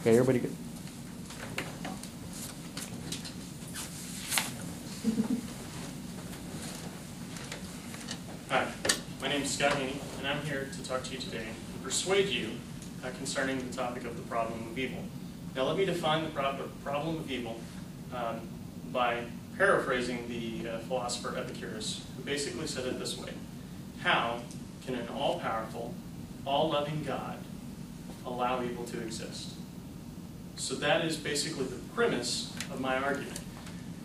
Okay, everybody good? Hi, my name is Scott Haney, and I'm here to talk to you today and persuade you concerning the topic of the problem of evil. Now let me define the problem of evil by paraphrasing the philosopher Epicurus, who basically said it this way: how can an all-powerful, all-loving God allow evil to exist? So that is basically the premise of my argument.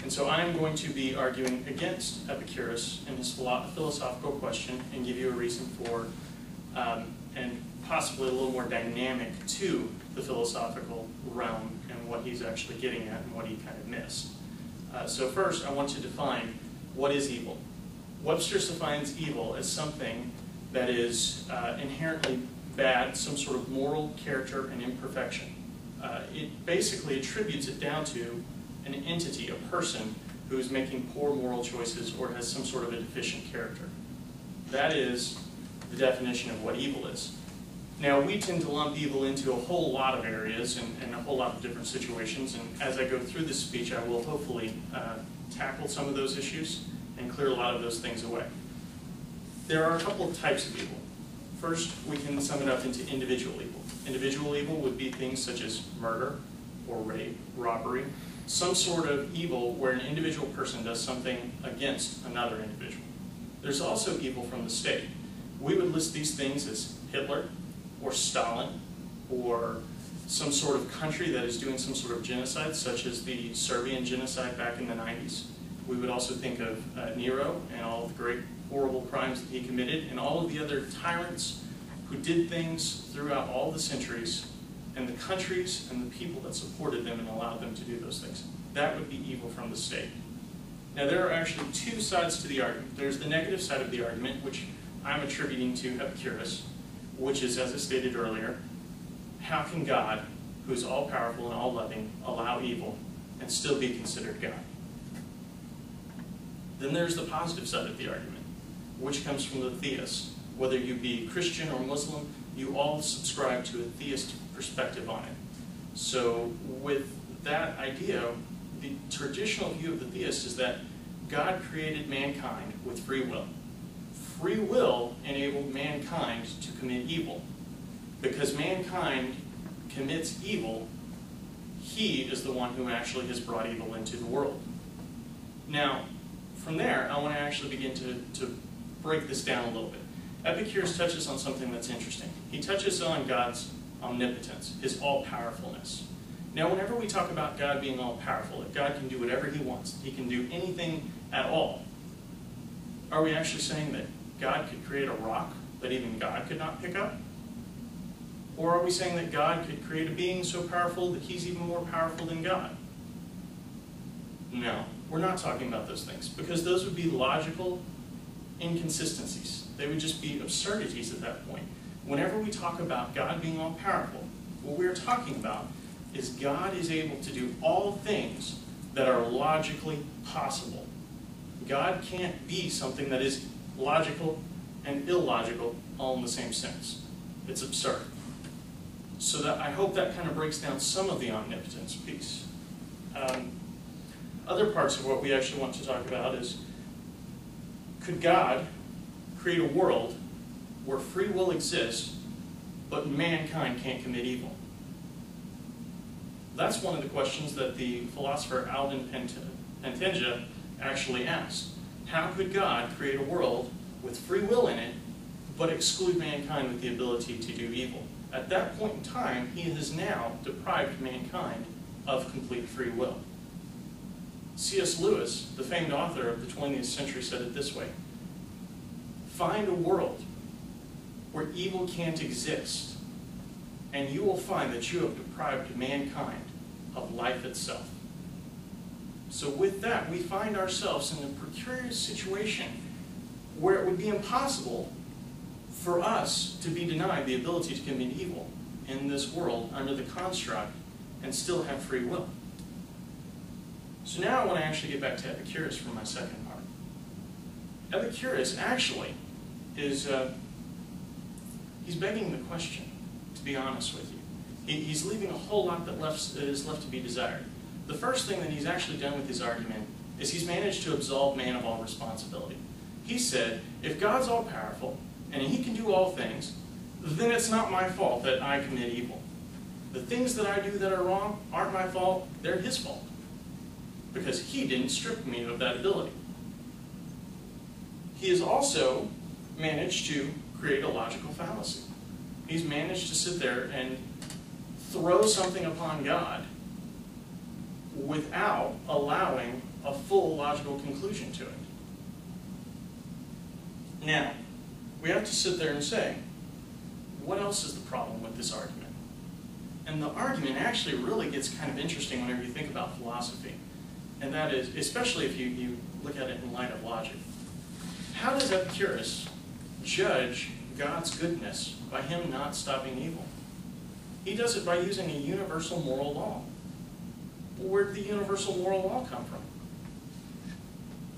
And so I'm going to be arguing against Epicurus in his philosophical question and give you a reason for, and possibly a little more dynamic to the philosophical realm and what he's actually getting at and what he kind of missed. So first, I want to define what is evil. Webster defines evil as something that is inherently bad, some sort of moral character and imperfection. It basically attributes it down to an entity, a person, who is making poor moral choices or has some sort of a deficient character. That is the definition of what evil is. Now, we tend to lump evil into a whole lot of areas and a whole lot of different situations, and as I go through this speech, I will hopefully tackle some of those issues and clear a lot of those things away. There are a couple of types of evil. First, we can sum it up into individual evil. Individual evil would be things such as murder or rape, robbery, some sort of evil where an individual person does something against another individual. There's also evil from the state. We would list these things as Hitler or Stalin or some sort of country that is doing some sort of genocide, such as the Serbian genocide back in the 90s. We would also think of Nero and all of the great horrible crimes that he committed, and all of the other tyrants who did things throughout all the centuries, and the countries and the people that supported them and allowed them to do those things. That would be evil from the state. Now, there are actually two sides to the argument. There's the negative side of the argument, which I'm attributing to Epicurus, which is, as I stated earlier, how can God, who is all-powerful and all-loving, allow evil and still be considered God? Then there's the positive side of the argument, which comes from the theists. Whether you be Christian or Muslim, you all subscribe to a theist perspective on it. So with that idea, the traditional view of the theist is that God created mankind with free will. Free will enabled mankind to commit evil. Because mankind commits evil, he is the one who actually has brought evil into the world. Now, from there, I want to actually begin to break this down a little bit. Epicurus touches on something that's interesting. He touches on God's omnipotence, his all-powerfulness. Now, whenever we talk about God being all-powerful, that God can do whatever he wants, he can do anything at all, are we actually saying that God could create a rock that even God could not pick up? Or are we saying that God could create a being so powerful that he's even more powerful than God? No, we're not talking about those things, because those would be logical inconsistencies. They would just be absurdities at that point. Whenever we talk about God being all-powerful, what we're talking about is God is able to do all things that are logically possible. God can't be something that is logical and illogical all in the same sense. It's absurd. So that I hope that kind of breaks down some of the omnipotence piece. Other parts of what we actually want to talk about is, could God create a world where free will exists, but mankind can't commit evil? That's one of the questions that the philosopher Alvin Pantinga actually asked. How could God create a world with free will in it, but exclude mankind with the ability to do evil? At that point in time, he has now deprived mankind of complete free will. C.S. Lewis, the famed author of the 20th century, said it this way: find a world where evil can't exist, and you will find that you have deprived mankind of life itself. So with that, we find ourselves in a precarious situation where it would be impossible for us to be denied the ability to commit evil in this world under the construct and still have free will. So now I want to actually get back to Epicurus for my second part. Epicurus actually is, he's begging the question, to be honest with you. He's leaving a whole lot that is left to be desired. The first thing that he's actually done with his argument is he's managed to absolve man of all responsibility. He said, if God's all-powerful and he can do all things, then it's not my fault that I commit evil. The things that I do that are wrong aren't my fault, they're his fault. Because he didn't strip me of that ability. He has also managed to create a logical fallacy. He's managed to sit there and throw something upon God without allowing a full logical conclusion to it. Now, we have to sit there and say, what else is the problem with this argument? And the argument actually really gets kind of interesting whenever you think about philosophy. And that is, especially if you look at it in light of logic. How does Epicurus judge God's goodness by him not stopping evil? He does it by using a universal moral law. Where did the universal moral law come from?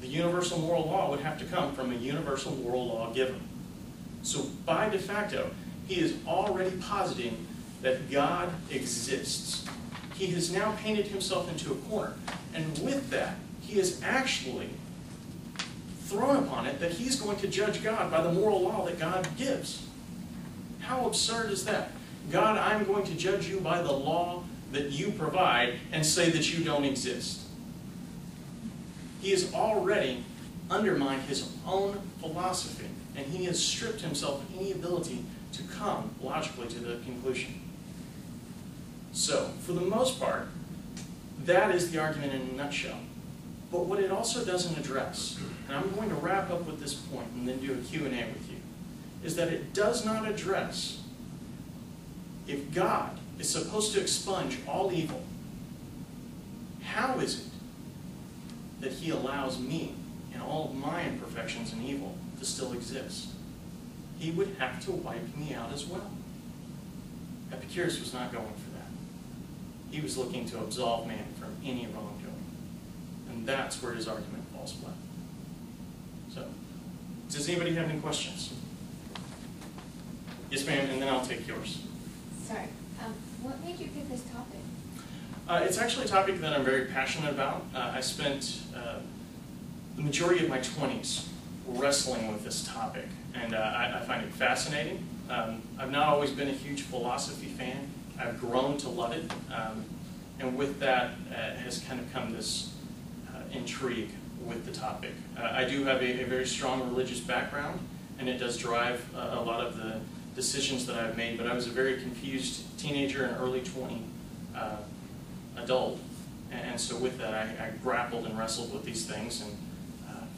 The universal moral law would have to come from a universal moral law given. So by de facto, he is already positing that God exists. He has now painted himself into a corner. And with that, he has actually thrown upon it that he's going to judge God by the moral law that God gives. How absurd is that? God, I'm going to judge you by the law that you provide and say that you don't exist. He has already undermined his own philosophy, and he has stripped himself of any ability to come logically to the conclusion. So, for the most part, that is the argument in a nutshell. But what it also doesn't address, and I'm going to wrap up with this point and then do a Q&A with you, is that it does not address if God is supposed to expunge all evil, how is it that he allows me and all of my imperfections and evil to still exist? He would have to wipe me out as well. Epicurus was not going for that. He was looking to absolve man from any wrongdoing. And that's where his argument falls flat. So, does anybody have any questions? Yes, ma'am, and then I'll take yours. Sorry. What made you pick this topic? It's actually a topic that I'm very passionate about. I spent the majority of my 20s wrestling with this topic, and I find it fascinating. I've not always been a huge philosophy fan. I've grown to love it, and with that has kind of come this intrigue with the topic. I do have a very strong religious background, and it does drive a lot of the decisions that I've made, but I was a very confused teenager and early 20 adult, and so with that I grappled and wrestled with these things and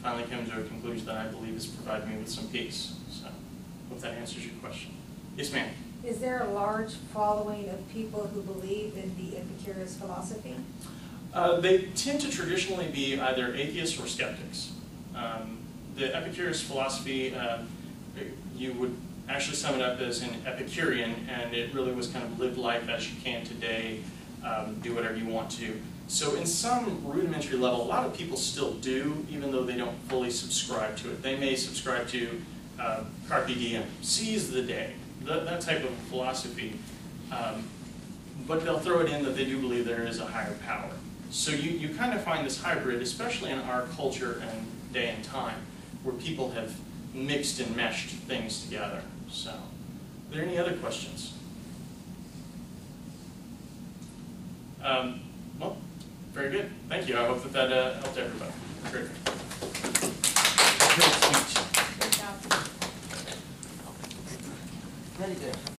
finally came to a conclusion that I believe has provided me with some peace. So, hope that answers your question. Yes, ma'am. Is there a large following of people who believe in the Epicurus philosophy? They tend to traditionally be either atheists or skeptics. The Epicurus philosophy, you would actually sum it up as an Epicurean, and it really was kind of live life as you can today, do whatever you want to. So in some rudimentary level, a lot of people still do, even though they don't fully subscribe to it. They may subscribe to carpe diem, seize the day, that type of philosophy, but they'll throw it in that they do believe there is a higher power. So you kind of find this hybrid, especially in our culture and day and time, where people have mixed and meshed things together. So, are there any other questions? Well, very good. Thank you. I hope that helped everybody. Great. Good job. Very good.